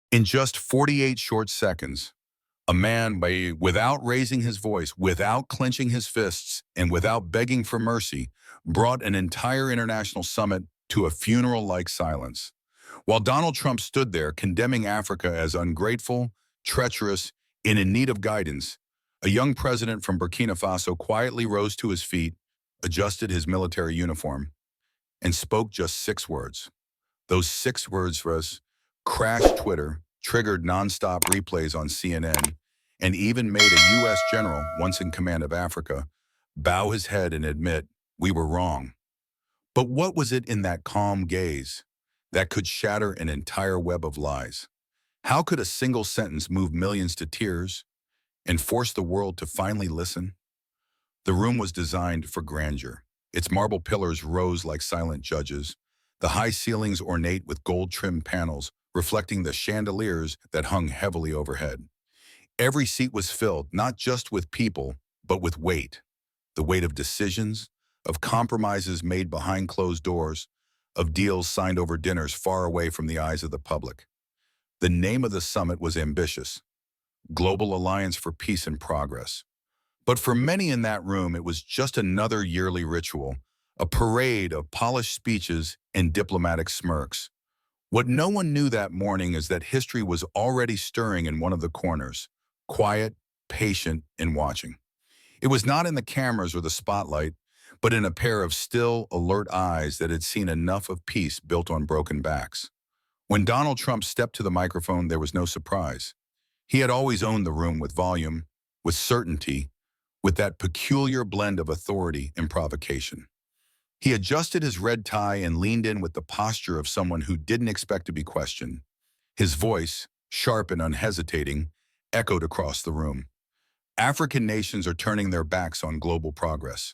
In just 48 short seconds, a man, without raising his voice, without clenching his fists, and without begging for mercy, brought an entire international summit to a funeral-like silence. While Donald Trump stood there condemning Africa as ungrateful, treacherous, and in need of guidance, a young president from Burkina Faso quietly rose to his feet, adjusted his military uniform, and spoke just 6 words. Those 6 words was crashed Twitter, triggered nonstop replays on CNN, and even made a U.S. general, once in command of Africa, bow his head and admit, "We were wrong." But what was it in that calm gaze that could shatter an entire web of lies? How could a single sentence move millions to tears and force the world to finally listen? The room was designed for grandeur. Its marble pillars rose like silent judges, the high ceilings ornate with gold-trimmed panels reflecting the chandeliers that hung heavily overhead. Every seat was filled not just with people, but with weight. The weight of decisions, of compromises made behind closed doors, of deals signed over dinners far away from the eyes of the public. The name of the summit was ambitious: Global Alliance for Peace and Progress. But for many in that room, it was just another yearly ritual, a parade of polished speeches and diplomatic smirks. What no one knew that morning is that history was already stirring in one of the corners, quiet, patient, and watching. It was not in the cameras or the spotlight, but in a pair of still, alert eyes that had seen enough of peace built on broken backs. When Donald Trump stepped to the microphone, there was no surprise. He had always owned the room with volume, with certainty, with that peculiar blend of authority and provocation. He adjusted his red tie and leaned in with the posture of someone who didn't expect to be questioned. His voice, sharp and unhesitating, echoed across the room. African nations are turning their backs on global progress.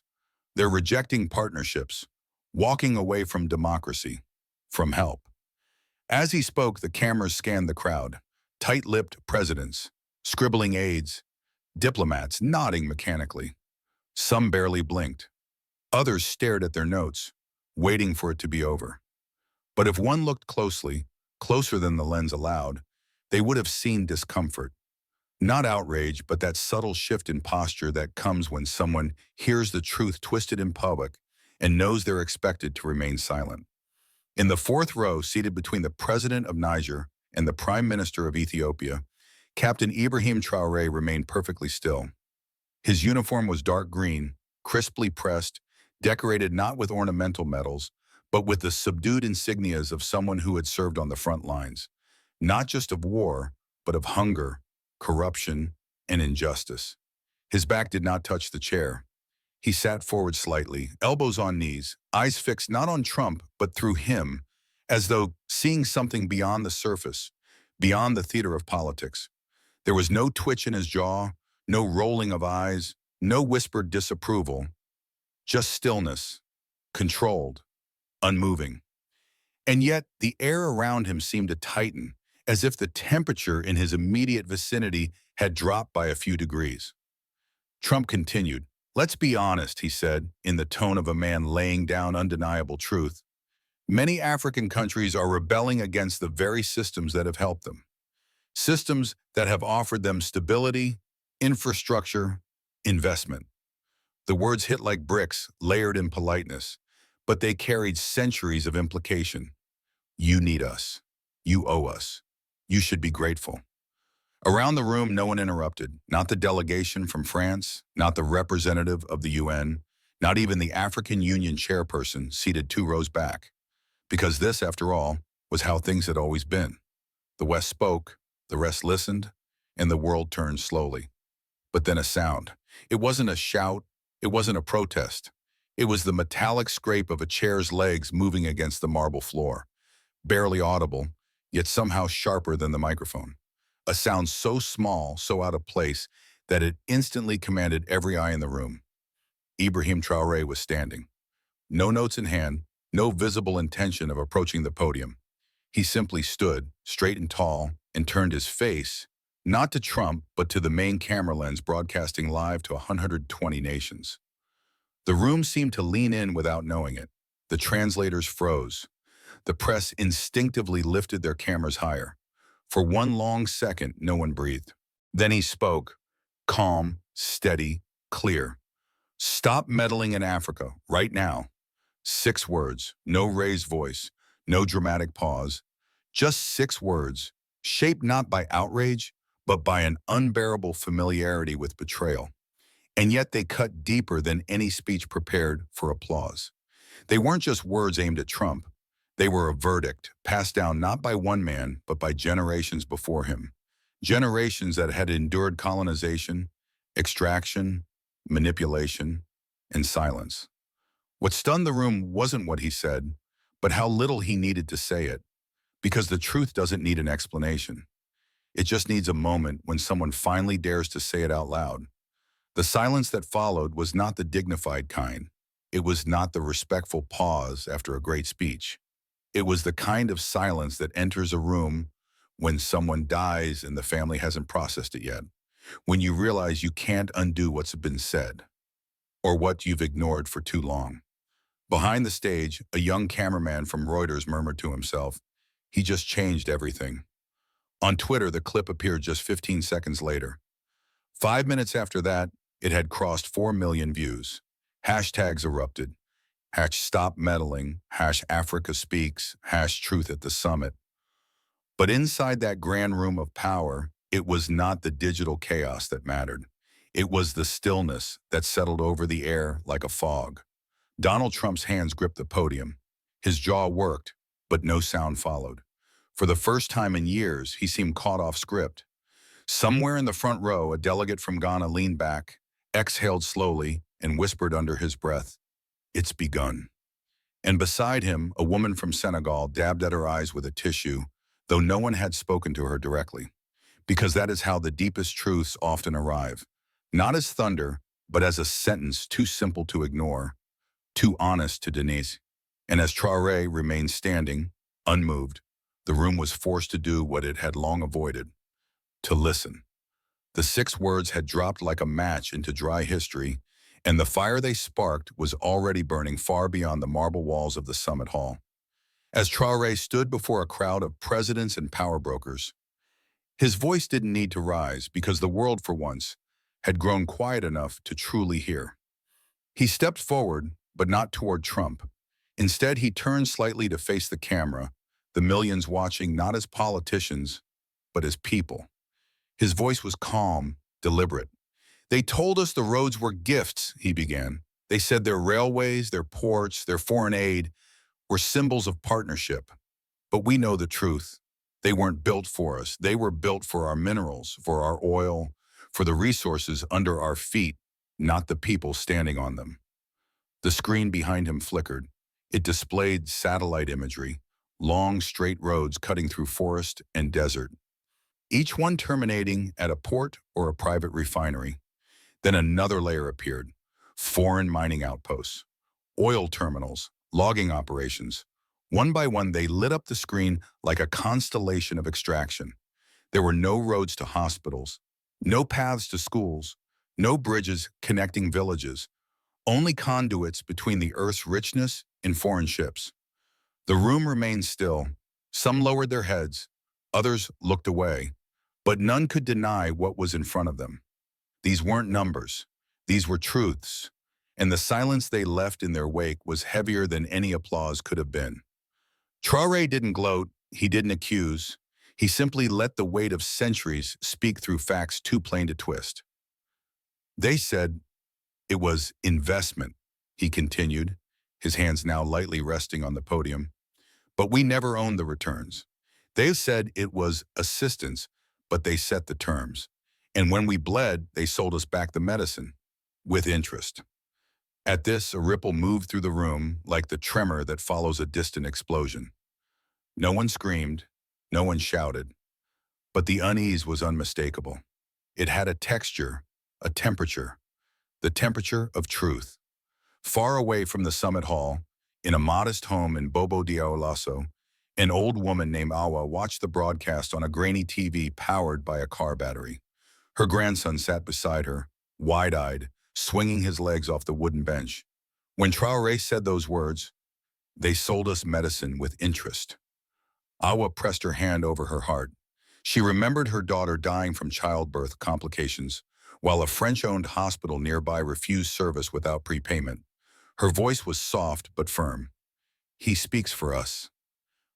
They're rejecting partnerships, walking away from democracy, from help. As he spoke, the cameras scanned the crowd, tight-lipped presidents, scribbling aides, diplomats nodding mechanically. Some barely blinked. Others stared at their notes, waiting for it to be over. But if one looked closely, closer than the lens allowed, they would have seen discomfort. Not outrage, but that subtle shift in posture that comes when someone hears the truth twisted in public and knows they're expected to remain silent. In the fourth row, seated between the president of Niger and the prime minister of Ethiopia, Captain Ibrahim Traoré remained perfectly still. His uniform was dark green, crisply pressed, decorated not with ornamental medals, but with the subdued insignias of someone who had served on the front lines, not just of war, but of hunger, corruption, and injustice. His back did not touch the chair. He sat forward slightly, elbows on knees, eyes fixed not on Trump, but through him, as though seeing something beyond the surface, beyond the theater of politics. There was no twitch in his jaw, no rolling of eyes, no whispered disapproval, just stillness, controlled, unmoving. And yet the air around him seemed to tighten, as if the temperature in his immediate vicinity had dropped by a few degrees. Trump continued. "Let's be honest," he said, in the tone of a man laying down undeniable truth. "Many African countries are rebelling against the very systems that have helped them. Systems that have offered them stability, infrastructure, investment." The words hit like bricks, layered in politeness, but they carried centuries of implication. You need us. You owe us. You should be grateful. Around the room, no one interrupted, not the delegation from France, not the representative of the UN, not even the African Union chairperson seated 2 rows back. Because this, after all, was how things had always been. The West spoke, the rest listened, and the world turned slowly. But then a sound. It wasn't a shout, it wasn't a protest. It was the metallic scrape of a chair's legs moving against the marble floor. Barely audible, yet somehow sharper than the microphone. A sound so small, so out of place, that it instantly commanded every eye in the room. Ibrahim Traoré was standing. No notes in hand, no visible intention of approaching the podium. He simply stood, straight and tall, and turned his face, not to Trump, but to the main camera lens broadcasting live to 120 nations. The room seemed to lean in without knowing it. The translators froze. The press instinctively lifted their cameras higher. For one long second, no one breathed. Then he spoke, calm, steady, clear. Stop meddling in Africa, right now. 6 words, no raised voice, no dramatic pause. Just 6 words, shaped not by outrage, but by an unbearable familiarity with betrayal. And yet they cut deeper than any speech prepared for applause. They weren't just words aimed at Trump. They were a verdict passed down not by one man, but by generations before him. Generations that had endured colonization, extraction, manipulation, and silence. What stunned the room wasn't what he said, but how little he needed to say it, because the truth doesn't need an explanation. It just needs a moment when someone finally dares to say it out loud. The silence that followed was not the dignified kind. It was not the respectful pause after a great speech. It was the kind of silence that enters a room when someone dies and the family hasn't processed it yet, when you realize you can't undo what's been said, or what you've ignored for too long. Behind the stage, a young cameraman from Reuters murmured to himself, "He just changed everything." On Twitter, the clip appeared just 15 seconds later. 5 minutes after that, it had crossed 4 million views. Hashtags erupted. Hash stop meddling, hash Africa speaks, hash truth at the summit. But inside that grand room of power, it was not the digital chaos that mattered. It was the stillness that settled over the air like a fog. Donald Trump's hands gripped the podium. His jaw worked, but no sound followed. For the first time in years, he seemed caught off script. Somewhere in the front row, a delegate from Ghana leaned back, exhaled slowly, and whispered under his breath, "It's begun." And beside him, a woman from Senegal dabbed at her eyes with a tissue, though no one had spoken to her directly. Because that is how the deepest truths often arrive. Not as thunder, but as a sentence too simple to ignore, too honest to deny. And as Traoré remained standing, unmoved, the room was forced to do what it had long avoided, to listen. The 6 words had dropped like a match into dry history, and the fire they sparked was already burning far beyond the marble walls of the summit hall. As Traoré stood before a crowd of presidents and power brokers, his voice didn't need to rise because the world, for once, had grown quiet enough to truly hear. He stepped forward, but not toward Trump. Instead, he turned slightly to face the camera, the millions watching not as politicians, but as people. His voice was calm, deliberate. "They told us the roads were gifts," he began. "They said their railways, their ports, their foreign aid were symbols of partnership. But we know the truth. They weren't built for us. They were built for our minerals, for our oil, for the resources under our feet, not the people standing on them." The screen behind him flickered. It displayed satellite imagery, long straight roads cutting through forest and desert, each one terminating at a port or a private refinery. Then another layer appeared, foreign mining outposts, oil terminals, logging operations. One by one, they lit up the screen like a constellation of extraction. There were no roads to hospitals, no paths to schools, no bridges connecting villages, only conduits between the Earth's richness and foreign ships. The room remained still. Some lowered their heads, others looked away, but none could deny what was in front of them. These weren't numbers. These were truths, and the silence they left in their wake was heavier than any applause could have been. Traoré didn't gloat, he didn't accuse. He simply let the weight of centuries speak through facts too plain to twist. "They said it was investment," he continued, his hands now lightly resting on the podium. "But we never owned the returns. They said it was assistance, but they set the terms. And when we bled, they sold us back the medicine, with interest." At this, a ripple moved through the room like the tremor that follows a distant explosion. No one screamed, no one shouted, but the unease was unmistakable. It had a texture, a temperature, the temperature of truth. Far away from the summit hall, in a modest home in Bobo Dioulasso, an old woman named Awa watched the broadcast on a grainy TV powered by a car battery. Her grandson sat beside her, wide-eyed, swinging his legs off the wooden bench. When Traoré said those words, "They sold us medicine with interest," Awa pressed her hand over her heart. She remembered her daughter dying from childbirth complications, while a French-owned hospital nearby refused service without prepayment. Her voice was soft but firm. "He speaks for us."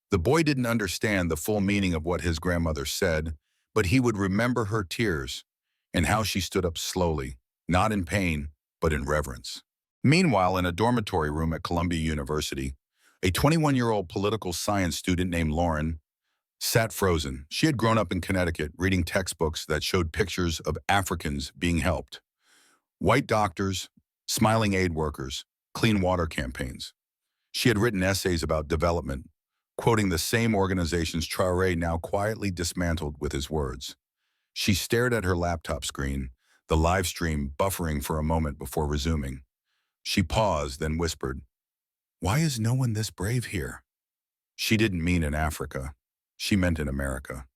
The boy didn't understand the full meaning of what his grandmother said, but he would remember her tears and how she stood up slowly, not in pain, but in reverence. Meanwhile, in a dormitory room at Columbia University, a 21-year-old political science student named Lauren sat frozen. She had grown up in Connecticut, reading textbooks that showed pictures of Africans being helped. White doctors, smiling aid workers, clean water campaigns. She had written essays about development, quoting the same organizations Traoré now quietly dismantled with his words. She stared at her laptop screen, the live stream buffering for a moment before resuming. She paused, then whispered, "Why is no one this brave here?" She didn't mean in Africa. She meant in America.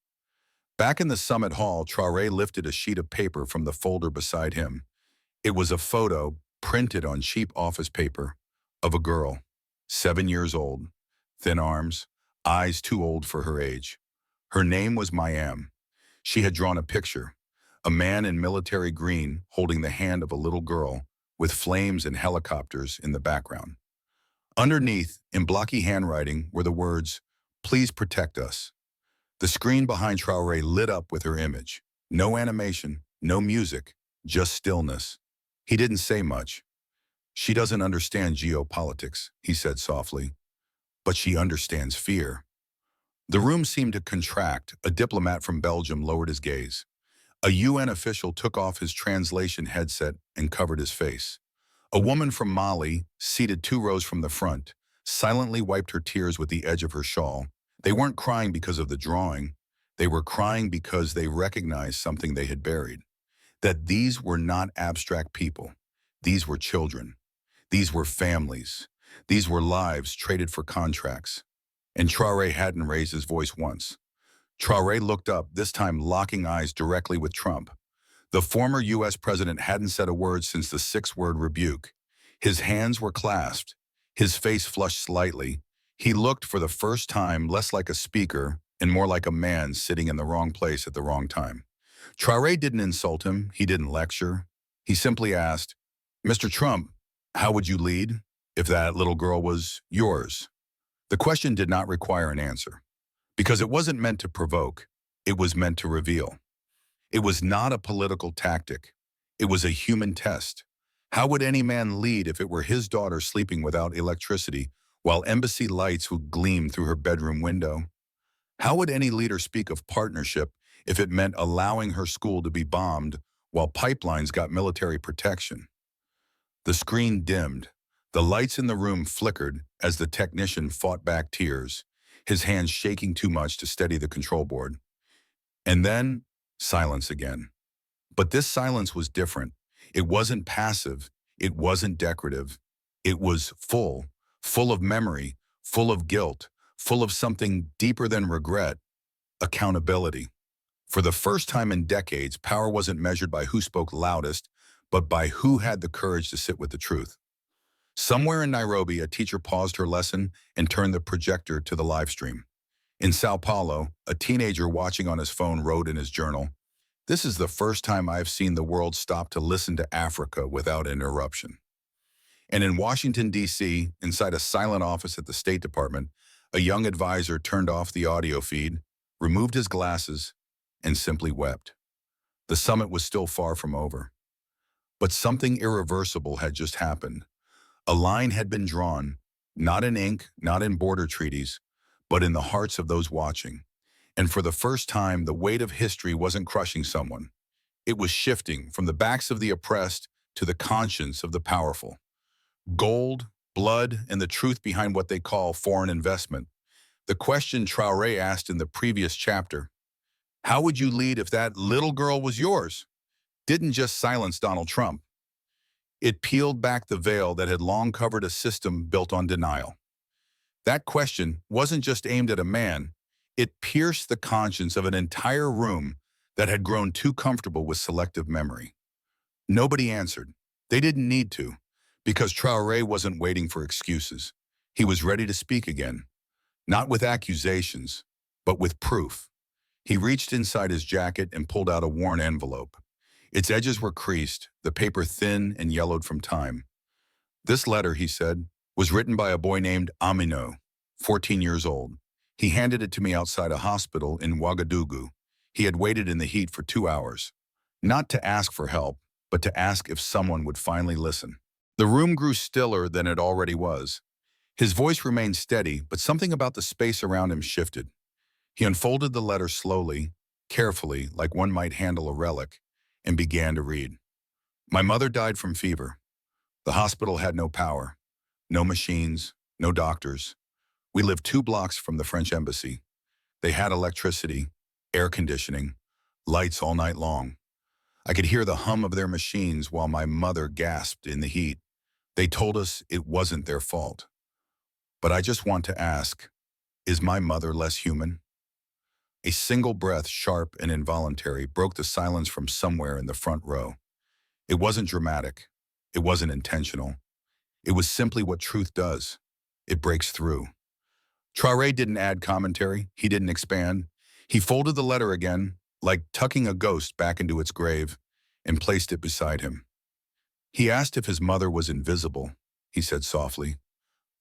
Back in the summit hall, Traoré lifted a sheet of paper from the folder beside him. It was a photo, printed on cheap office paper, of a girl, 7 years old, thin arms, eyes too old for her age. Her name was Mayam. She had drawn a picture, a man in military green holding the hand of a little girl with flames and helicopters in the background. Underneath, in blocky handwriting, were the words, "Please protect us." The screen behind Traoré lit up with her image. No animation, no music, just stillness. He didn't say much. "She doesn't understand geopolitics," he said softly, "but she understands fear." The room seemed to contract. A diplomat from Belgium lowered his gaze. A UN official took off his translation headset and covered his face. A woman from Mali, seated 2 rows from the front, silently wiped her tears with the edge of her shawl. They weren't crying because of the drawing. They were crying because they recognized something they had buried. That these were not abstract people. These were children. These were families. These were lives traded for contracts. And Traoré hadn't raised his voice once. Traoré looked up, this time locking eyes directly with Trump. The former U.S. president hadn't said a word since the 6-word rebuke. His hands were clasped, his face flushed slightly. He looked for the first time less like a speaker and more like a man sitting in the wrong place at the wrong time. Traoré didn't insult him, he didn't lecture. He simply asked, "Mr. Trump, how would you lead if that little girl was yours?" The question did not require an answer, because it wasn't meant to provoke, it was meant to reveal. It was not a political tactic. It was a human test. How would any man lead if it were his daughter sleeping without electricity while embassy lights would gleam through her bedroom window? How would any leader speak of partnership if it meant allowing her school to be bombed while pipelines got military protection? The screen dimmed. The lights in the room flickered as the technician fought back tears, his hands shaking too much to steady the control board. And then, silence again. But this silence was different. It wasn't passive. It wasn't decorative. It was full, full of memory, full of guilt, full of something deeper than regret, accountability. For the first time in decades, power wasn't measured by who spoke loudest, but by who had the courage to sit with the truth. Somewhere in Nairobi, a teacher paused her lesson and turned the projector to the live stream. In Sao Paulo, a teenager watching on his phone wrote in his journal, "This is the first time I've seen the world stop to listen to Africa without interruption." And in Washington, D.C., inside a silent office at the State Department, a young advisor turned off the audio feed, removed his glasses, and simply wept. The summit was still far from over. But something irreversible had just happened. A line had been drawn, not in ink, not in border treaties, but in the hearts of those watching. And for the first time, the weight of history wasn't crushing someone. It was shifting from the backs of the oppressed to the conscience of the powerful. Gold, blood, and the truth behind what they call foreign investment. The question Traoré asked in the previous chapter, "How would you lead if that little girl was yours?" didn't just silence Donald Trump. It peeled back the veil that had long covered a system built on denial. That question wasn't just aimed at a man, it pierced the conscience of an entire room that had grown too comfortable with selective memory. Nobody answered. They didn't need to, because Traoré wasn't waiting for excuses. He was ready to speak again, not with accusations, but with proof. He reached inside his jacket and pulled out a worn envelope. Its edges were creased, the paper thin and yellowed from time. This letter, he said, was written by a boy named Amino, 14 years old. He handed it to me outside a hospital in Ouagadougou. He had waited in the heat for 2 hours, not to ask for help, but to ask if someone would finally listen. The room grew stiller than it already was. His voice remained steady, but something about the space around him shifted. He unfolded the letter slowly, carefully, like one might handle a relic, and began to read. My mother died from fever. The hospital had no power, no machines, no doctors. We lived 2 blocks from the French embassy. They had electricity, air conditioning, lights all night long. I could hear the hum of their machines while my mother gasped in the heat. They told us it wasn't their fault. But I just want to ask, is my mother less human? A single breath, sharp and involuntary, broke the silence from somewhere in the front row. It wasn't dramatic. It wasn't intentional. It was simply what truth does. It breaks through. Traoré didn't add commentary. He didn't expand. He folded the letter again, like tucking a ghost back into its grave, and placed it beside him. He asked if his mother was invisible, he said softly.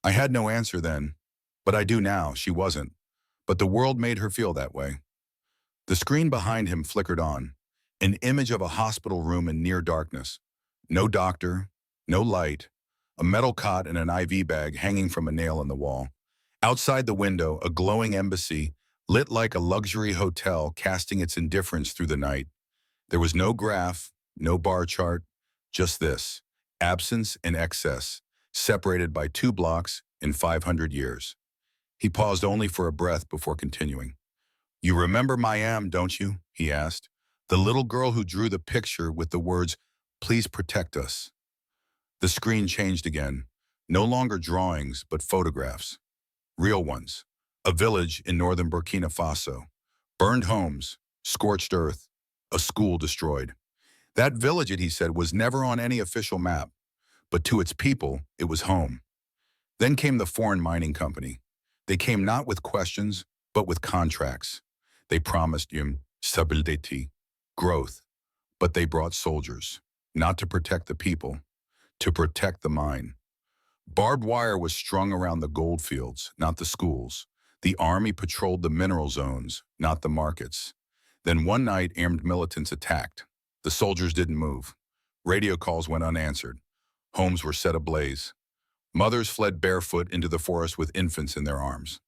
I had no answer then, but I do now. She wasn't. But the world made her feel that way. The screen behind him flickered on, an image of a hospital room in near darkness. No doctor, no light, a metal cot and an IV bag hanging from a nail in the wall. Outside the window, a glowing embassy, lit like a luxury hotel, casting its indifference through the night. There was no graph, no bar chart, just this, absence and excess, separated by 2 blocks in 500 years. He paused only for a breath before continuing. You remember Mayam, don't you? He asked. The little girl who drew the picture with the words, please protect us. The screen changed again. No longer drawings, but photographs. Real ones. A village in northern Burkina Faso. Burned homes, scorched earth, a school destroyed. That village, he said, was never on any official map, but to its people, it was home. Then came the foreign mining company. They came not with questions, but with contracts. They promised him stability, growth, but they brought soldiers, not to protect the people, to protect the mine. Barbed wire was strung around the gold fields, not the schools. The army patrolled the mineral zones, not the markets. Then one night, armed militants attacked. The soldiers didn't move. Radio calls went unanswered. Homes were set ablaze. Mothers fled barefoot into the forest with infants in their arms.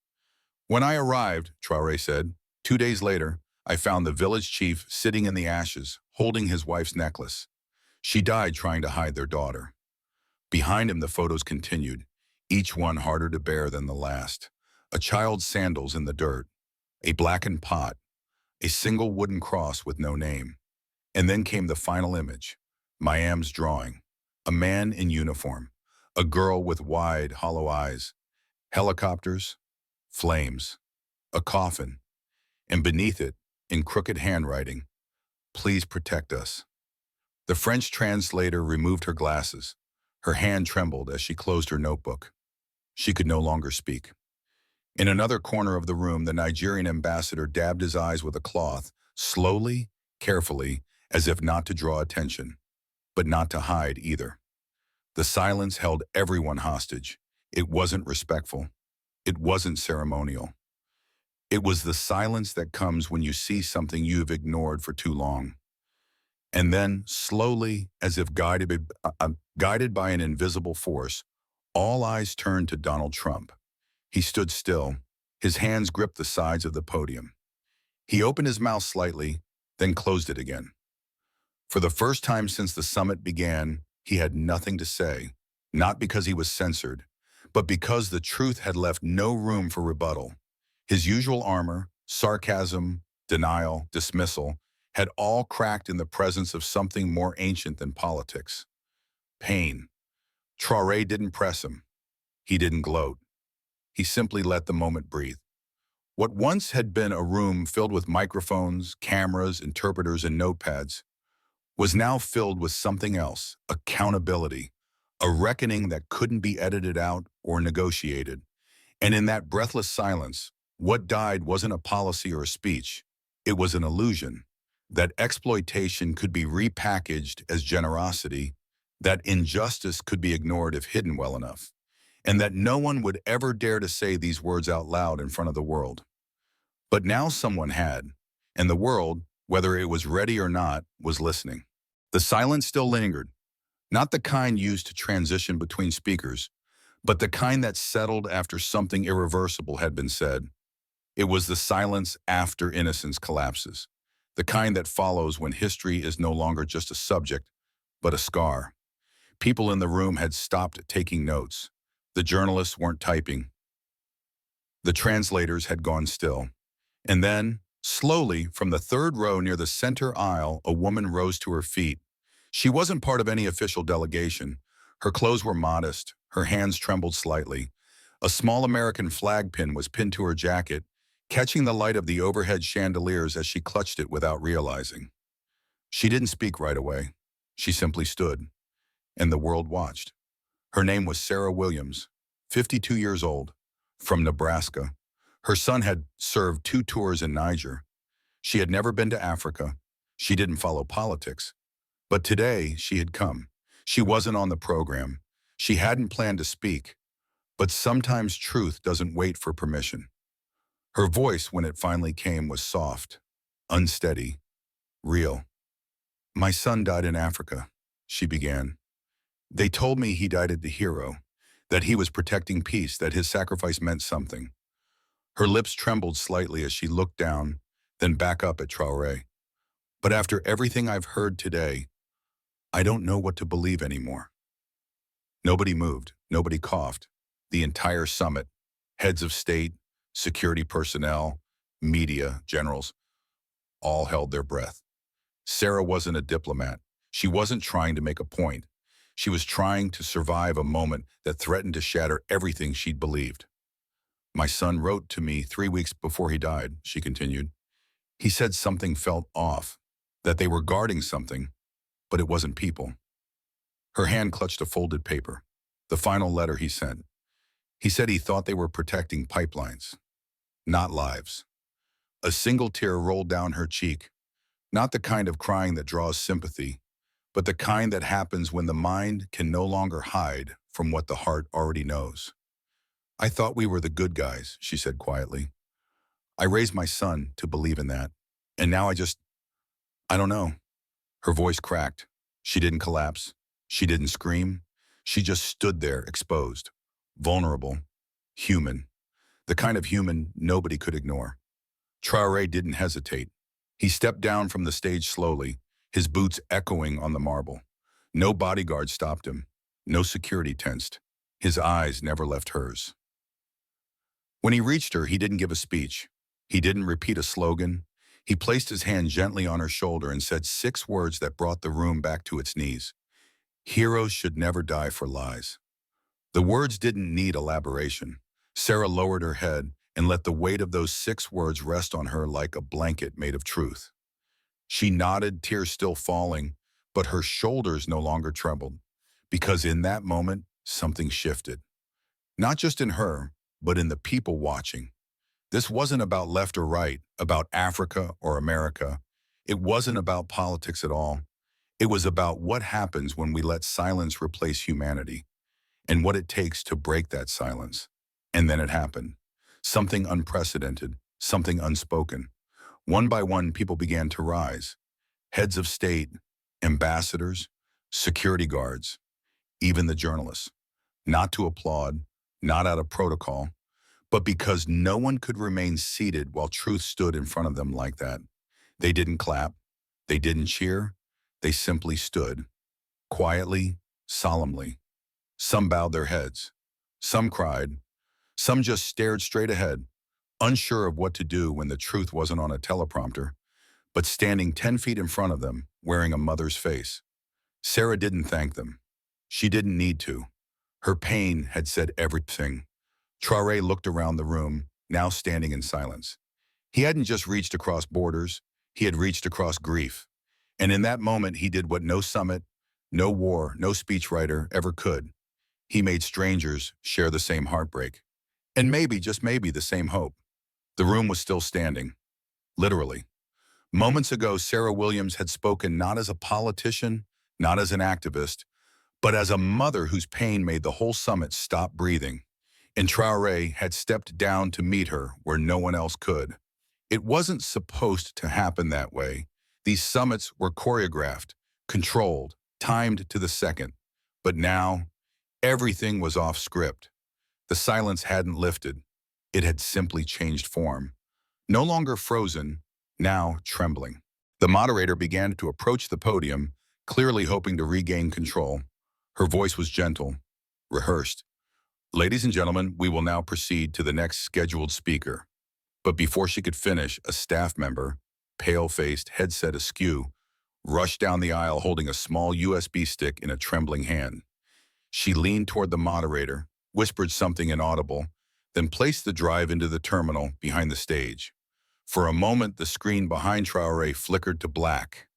When I arrived, Traoré said, 2 days later, I found the village chief sitting in the ashes, holding his wife's necklace. She died trying to hide their daughter. Behind him, the photos continued, each one harder to bear than the last. A child's sandals in the dirt, a blackened pot, a single wooden cross with no name. And then came the final image, Mayam's drawing. A man in uniform, a girl with wide, hollow eyes, helicopters, flames, a coffin, and beneath it, in crooked handwriting, please protect us. The French translator removed her glasses. Her hand trembled as she closed her notebook. She could no longer speak. In another corner of the room, the Nigerian ambassador dabbed his eyes with a cloth, slowly, carefully, as if not to draw attention, but not to hide either. The silence held everyone hostage. It wasn't respectful. It wasn't ceremonial. It was the silence that comes when you see something you've ignored for too long. And then, slowly, as if guided by an invisible force, all eyes turned to Donald Trump. He stood still. His hands gripped the sides of the podium. He opened his mouth slightly, then closed it again. For the first time since the summit began, he had nothing to say, not because he was censored, but because the truth had left no room for rebuttal. His usual armor, sarcasm, denial, dismissal, had all cracked in the presence of something more ancient than politics. Pain. Traoré didn't press him. He didn't gloat. He simply let the moment breathe. What once had been a room filled with microphones, cameras, interpreters, and notepads was now filled with something else, accountability, a reckoning that couldn't be edited out or negotiated. And in that breathless silence, what died wasn't a policy or a speech. It was an illusion that exploitation could be repackaged as generosity, that injustice could be ignored if hidden well enough, and that no one would ever dare to say these words out loud in front of the world. But now someone had, and the world, whether it was ready or not, was listening. The silence still lingered, not the kind used to transition between speakers, but the kind that settled after something irreversible had been said. It was the silence after innocence collapses, the kind that follows when history is no longer just a subject, but a scar. People in the room had stopped taking notes. The journalists weren't typing. The translators had gone still. And then, slowly, from the third row near the center aisle, a woman rose to her feet. She wasn't part of any official delegation. Her clothes were modest. Her hands trembled slightly. A small American flag pin was pinned to her jacket, catching the light of the overhead chandeliers as she clutched it without realizing. She didn't speak right away. She simply stood, and the world watched. Her name was Sarah Williams, 52 years old, from Nebraska. Her son had served 2 tours in Niger. She had never been to Africa. She didn't follow politics. But today, she had come. She wasn't on the program. She hadn't planned to speak. But sometimes truth doesn't wait for permission. Her voice, when it finally came, was soft, unsteady, real. "My son died in Africa," she began. "They told me he died at the hero, that he was protecting peace, that his sacrifice meant something." Her lips trembled slightly as she looked down, then back up at Traoré. "But after everything I've heard today, I don't know what to believe anymore." Nobody moved, nobody coughed. The entire summit, heads of state, security personnel, media, generals, all held their breath. Sarah wasn't a diplomat. She wasn't trying to make a point. She was trying to survive a moment that threatened to shatter everything she'd believed. "My son wrote to me 3 weeks before he died," she continued. "He said something felt off, that they were guarding something, but it wasn't people." Her hand clutched a folded paper, the final letter he sent. He said he thought they were protecting pipelines, not lives. A single tear rolled down her cheek, not the kind of crying that draws sympathy, but the kind that happens when the mind can no longer hide from what the heart already knows. "I thought we were the good guys," she said quietly. "I raised my son to believe in that. And now I don't know." Her voice cracked. She didn't collapse. She didn't scream. She just stood there, exposed, vulnerable, human, the kind of human nobody could ignore. Traoré didn't hesitate. He stepped down from the stage slowly, his boots echoing on the marble. No bodyguard stopped him. No security tensed. His eyes never left hers. When he reached her, he didn't give a speech. He didn't repeat a slogan. He placed his hand gently on her shoulder and said 6 words that brought the room back to its knees. "Heroes should never die for lies." The words didn't need elaboration. Sarah lowered her head and let the weight of those 6 words rest on her like a blanket made of truth. She nodded, tears still falling, but her shoulders no longer trembled, because in that moment, something shifted. Not just in her, but in the people watching. This wasn't about left or right, about Africa or America. It wasn't about politics at all. It was about what happens when we let silence replace humanity, and what it takes to break that silence. And then it happened. Something unprecedented, something unspoken. One by one, people began to rise. Heads of state, ambassadors, security guards, even the journalists. Not to applaud, not out of protocol, but because no one could remain seated while truth stood in front of them like that. They didn't clap. They didn't cheer. They simply stood, quietly, solemnly. Some bowed their heads. Some cried. Some just stared straight ahead, unsure of what to do when the truth wasn't on a teleprompter, but standing 10 feet in front of them, wearing a mother's face. Sarah didn't thank them. She didn't need to. Her pain had said everything. Traoré looked around the room, now standing in silence. He hadn't just reached across borders, he had reached across grief. And in that moment, he did what no summit, no war, no speechwriter ever could. He made strangers share the same heartbreak. And maybe, just maybe, the same hope. The room was still standing. Literally. Moments ago, Sarah Williams had spoken not as a politician, not as an activist, but as a mother whose pain made the whole summit stop breathing. And Traoré had stepped down to meet her where no one else could. It wasn't supposed to happen that way. These summits were choreographed, controlled, timed to the second. But now, everything was off script. The silence hadn't lifted. It had simply changed form. No longer frozen, now trembling. The moderator began to approach the podium, clearly hoping to regain control. Her voice was gentle, rehearsed. Ladies and gentlemen, we will now proceed to the next scheduled speaker. But before she could finish, a staff member, pale-faced, headset askew, rushed down the aisle holding a small USB stick in a trembling hand. She leaned toward the moderator, whispered something inaudible, then placed the drive into the terminal behind the stage. For a moment, the screen behind Traoré flickered to black.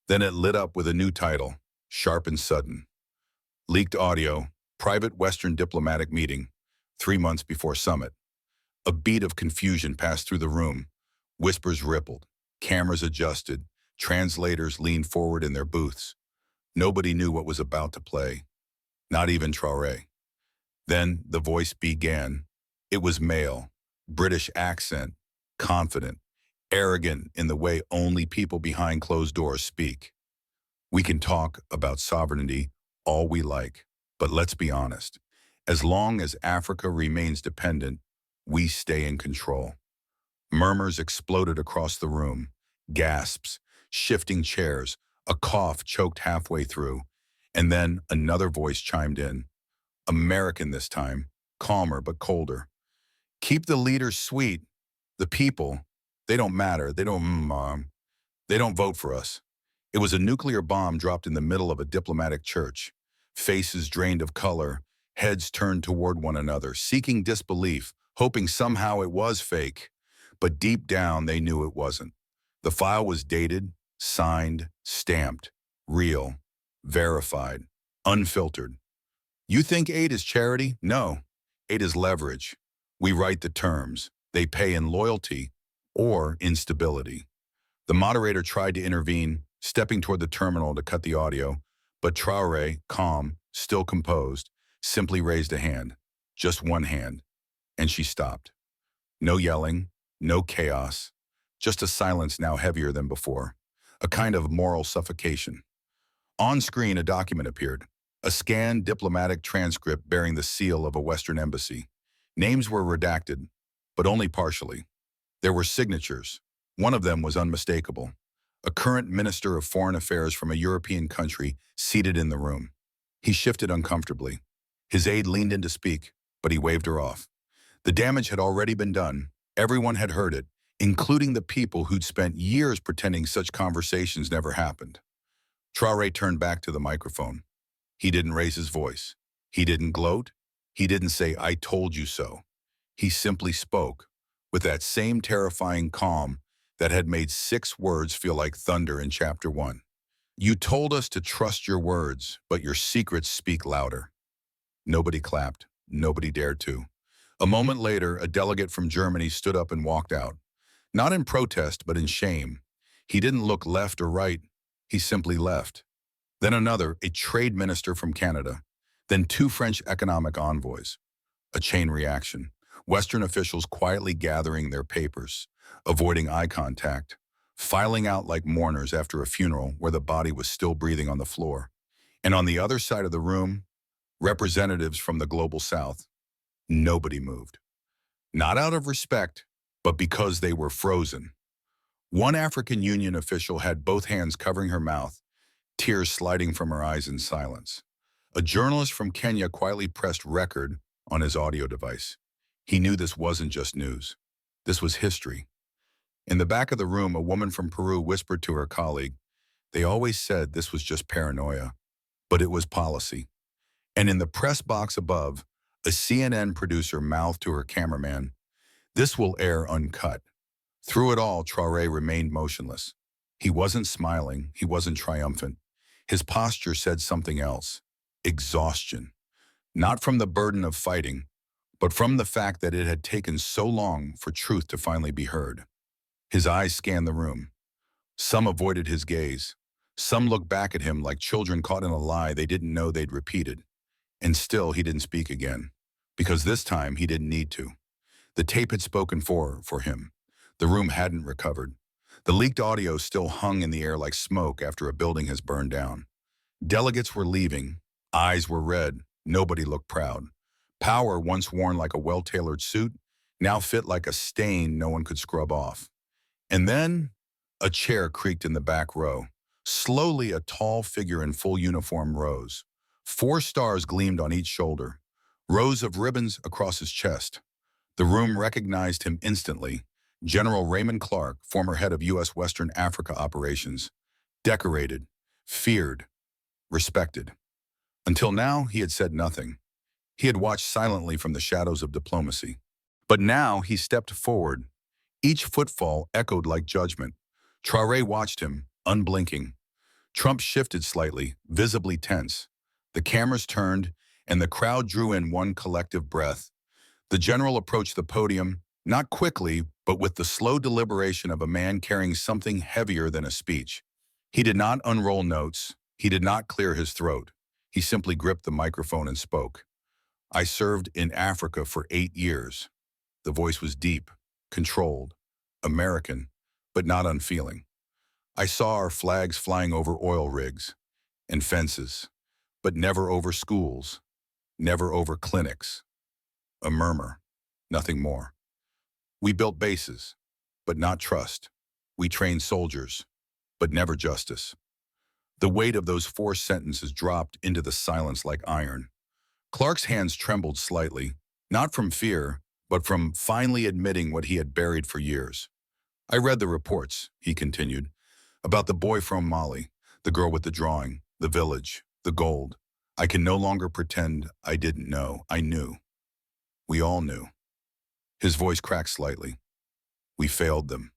Then it lit up with a new title, sharp and sudden. Leaked audio, private Western diplomatic meeting, 3 months before summit. A beat of confusion passed through the room. Whispers rippled, cameras adjusted, translators leaned forward in their booths. Nobody knew what was about to play, not even Traoré. Then the voice began. It was male, British accent, confident, arrogant in the way only people behind closed doors speak. We can talk about sovereignty all we like, but let's be honest. As long as Africa remains dependent, we stay in control. Murmurs exploded across the room, gasps, shifting chairs, a cough choked halfway through, and then another voice chimed in. American this time, calmer but colder. Keep the leaders sweet. The people, they don't matter. They don't vote for us. It was a nuclear bomb dropped in the middle of a diplomatic church. Faces drained of color, heads turned toward one another, seeking disbelief, hoping somehow it was fake. But deep down, they knew it wasn't. The file was dated, signed, stamped, real, verified, unfiltered. You think aid is charity? No. Aid is leverage. We write the terms. They pay in loyalty or instability. The moderator tried to intervene, stepping toward the terminal to cut the audio, but Traoré, calm, still composed, simply raised a hand, just one hand, and she stopped. No yelling, no chaos, just a silence now heavier than before, a kind of moral suffocation. On screen, a document appeared, a scanned diplomatic transcript bearing the seal of a Western embassy. Names were redacted, but only partially. There were signatures. One of them was unmistakable. A current minister of foreign affairs from a European country seated in the room. He shifted uncomfortably. His aide leaned in to speak, but he waved her off. The damage had already been done. Everyone had heard it, including the people who'd spent years pretending such conversations never happened. Traoré turned back to the microphone. He didn't raise his voice. He didn't gloat. He didn't say, "I told you so." He simply spoke, with that same terrifying calm that had made 6 words feel like thunder in chapter 1. You told us to trust your words, but your secrets speak louder. Nobody clapped. Nobody dared to. A moment later, a delegate from Germany stood up and walked out. Not in protest, but in shame. He didn't look left or right. He simply left. Then another, a trade minister from Canada. Then 2 French economic envoys. A chain reaction. Western officials quietly gathering their papers, avoiding eye contact, filing out like mourners after a funeral where the body was still breathing on the floor. And on the other side of the room, representatives from the global south. Nobody moved. Not out of respect, but because they were frozen. One African Union official had both hands covering her mouth, tears sliding from her eyes in silence. A journalist from Kenya quietly pressed record on his audio device. He knew this wasn't just news. This was history. In the back of the room, a woman from Peru whispered to her colleague, "They always said this was just paranoia, but it was policy." And in the press box above, a CNN producer mouthed to her cameraman, "This will air uncut." Through it all, Traoré remained motionless. He wasn't smiling. He wasn't triumphant. His posture said something else. Exhaustion. Not from the burden of fighting, but from the fact that it had taken so long for truth to finally be heard. His eyes scanned the room. Some avoided his gaze. Some looked back at him like children caught in a lie they didn't know they'd repeated. And still, he didn't speak again. Because this time, he didn't need to. The tape had spoken for him. The room hadn't recovered. The leaked audio still hung in the air like smoke after a building has burned down. Delegates were leaving. Eyes were red. Nobody looked proud. Power, once worn like a well-tailored suit, now fit like a stain no one could scrub off. And then, a chair creaked in the back row. Slowly, a tall figure in full uniform rose. 4 stars gleamed on each shoulder. Rows of ribbons across his chest. The room recognized him instantly. General Raymond Clark, former head of U.S. Western Africa operations. Decorated, feared, respected. Until now, he had said nothing. He had watched silently from the shadows of diplomacy. But now he stepped forward. Each footfall echoed like judgment. Traoré watched him, unblinking. Trump shifted slightly, visibly tense. The cameras turned, and the crowd drew in one collective breath. The general approached the podium, not quickly, but with the slow deliberation of a man carrying something heavier than a speech. He did not unroll notes. He did not clear his throat. He simply gripped the microphone and spoke. "I served in Africa for 8 years. The voice was deep, controlled, American, but not unfeeling. I saw our flags flying over oil rigs and fences, but never over schools, never over clinics. A murmur, nothing more. We built bases, but not trust. We trained soldiers, but never justice." The weight of those 4 sentences dropped into the silence like iron. Clark's hands trembled slightly, not from fear, but from finally admitting what he had buried for years. "I read the reports," he continued, "about the boy from Mali, the girl with the drawing, the village, the gold. I can no longer pretend I didn't know. I knew. We all knew." His voice cracked slightly. "We failed them."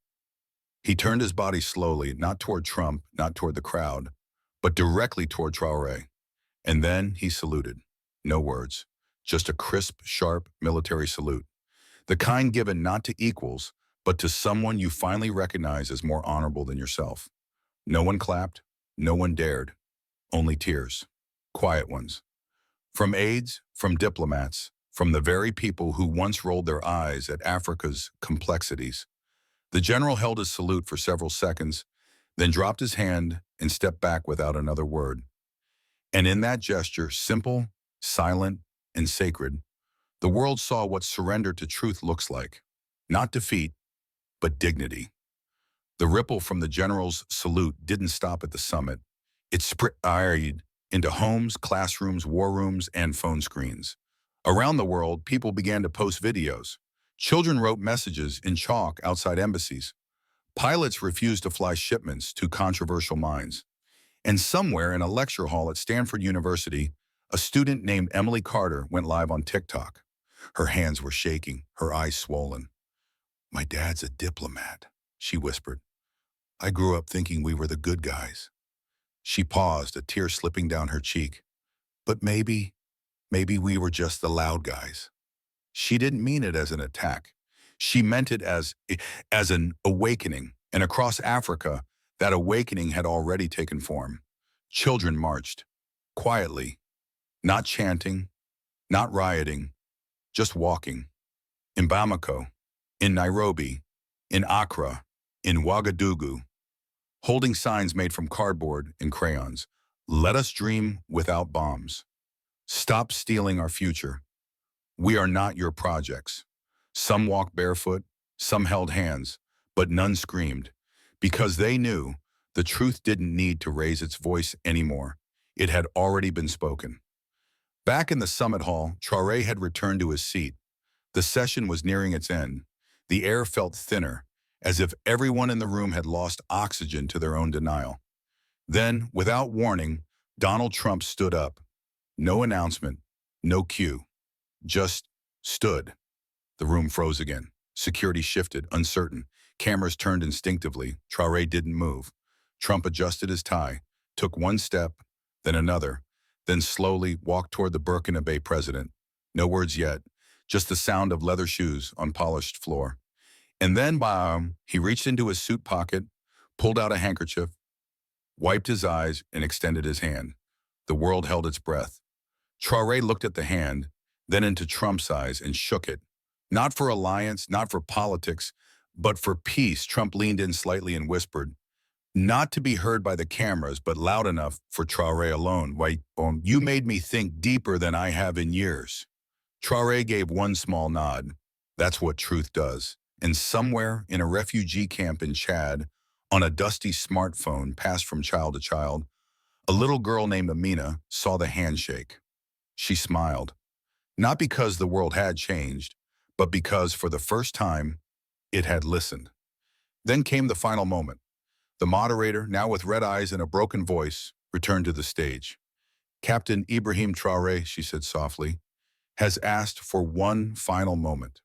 He turned his body slowly, not toward Trump, not toward the crowd, but directly toward Traoré. And then he saluted. No words, just a crisp, sharp military salute. The kind given not to equals, but to someone you finally recognize as more honorable than yourself. No one clapped, no one dared, only tears. Quiet ones. From aides, from diplomats, from the very people who once rolled their eyes at Africa's complexities. The general held his salute for several seconds, then dropped his hand and stepped back without another word. And in that gesture, simple, silent, and sacred, the world saw what surrender to truth looks like. Not defeat, but dignity. The ripple from the general's salute didn't stop at the summit. It spread into homes, classrooms, war rooms, and phone screens. Around the world, people began to post videos. Children wrote messages in chalk outside embassies. Pilots refused to fly shipments to controversial mines. And somewhere in a lecture hall at Stanford University, a student named Emily Carter went live on TikTok. Her hands were shaking, her eyes swollen. "My dad's a diplomat," she whispered. "I grew up thinking we were the good guys." She paused, a tear slipping down her cheek. "But maybe we were just the loud guys." She didn't mean it as an attack. She meant it as an awakening. And across Africa, that awakening had already taken form. Children marched, quietly, not chanting, not rioting, just walking. In Bamako, in Nairobi, in Accra, in Ouagadougou, holding signs made from cardboard and crayons. "Let us dream without bombs. Stop stealing our future. We are not your projects." Some walked barefoot, some held hands, but none screamed, because they knew the truth didn't need to raise its voice anymore. It had already been spoken. Back in the summit hall, Traoré had returned to his seat. The session was nearing its end. The air felt thinner, as if everyone in the room had lost oxygen to their own denial. Then, without warning, Donald Trump stood up. No announcement, no cue. Just stood. The room froze again. Security shifted, uncertain. Cameras turned instinctively. Traoré didn't move. Trump adjusted his tie, took one step, then another, then slowly walked toward the Burkina Faso president. No words yet, just the sound of leather shoes on polished floor. And then, he reached into his suit pocket, pulled out a handkerchief, wiped his eyes, and extended his hand. The world held its breath. Traoré looked at the hand, then into Trump's eyes and shook it. Not for alliance, not for politics, but for peace. Trump leaned in slightly and whispered, not to be heard by the cameras, but loud enough for Traoré alone. Why, you made me think deeper than I have in years. Traoré gave one small nod. That's what truth does. And somewhere in a refugee camp in Chad, on a dusty smartphone passed from child to child, a little girl named Amina saw the handshake. She smiled, not because the world had changed, but because for the first time, it had listened. Then came the final moment. The moderator, now with red eyes and a broken voice, returned to the stage. Captain Ibrahim Traoré, she said softly, has asked for one final moment.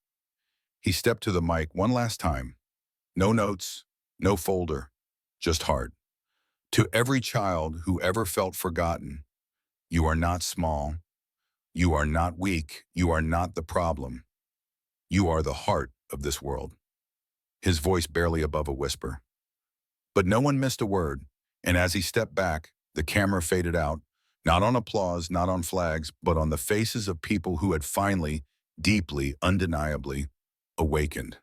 He stepped to the mic one last time. No notes, no folder, just heart. To every child who ever felt forgotten, you are not small, you are not weak, you are not the problem. You are the heart of this world. His voice barely above a whisper. But no one missed a word, and as he stepped back, the camera faded out, not on applause, not on flags, but on the faces of people who had finally, deeply, undeniably awakened.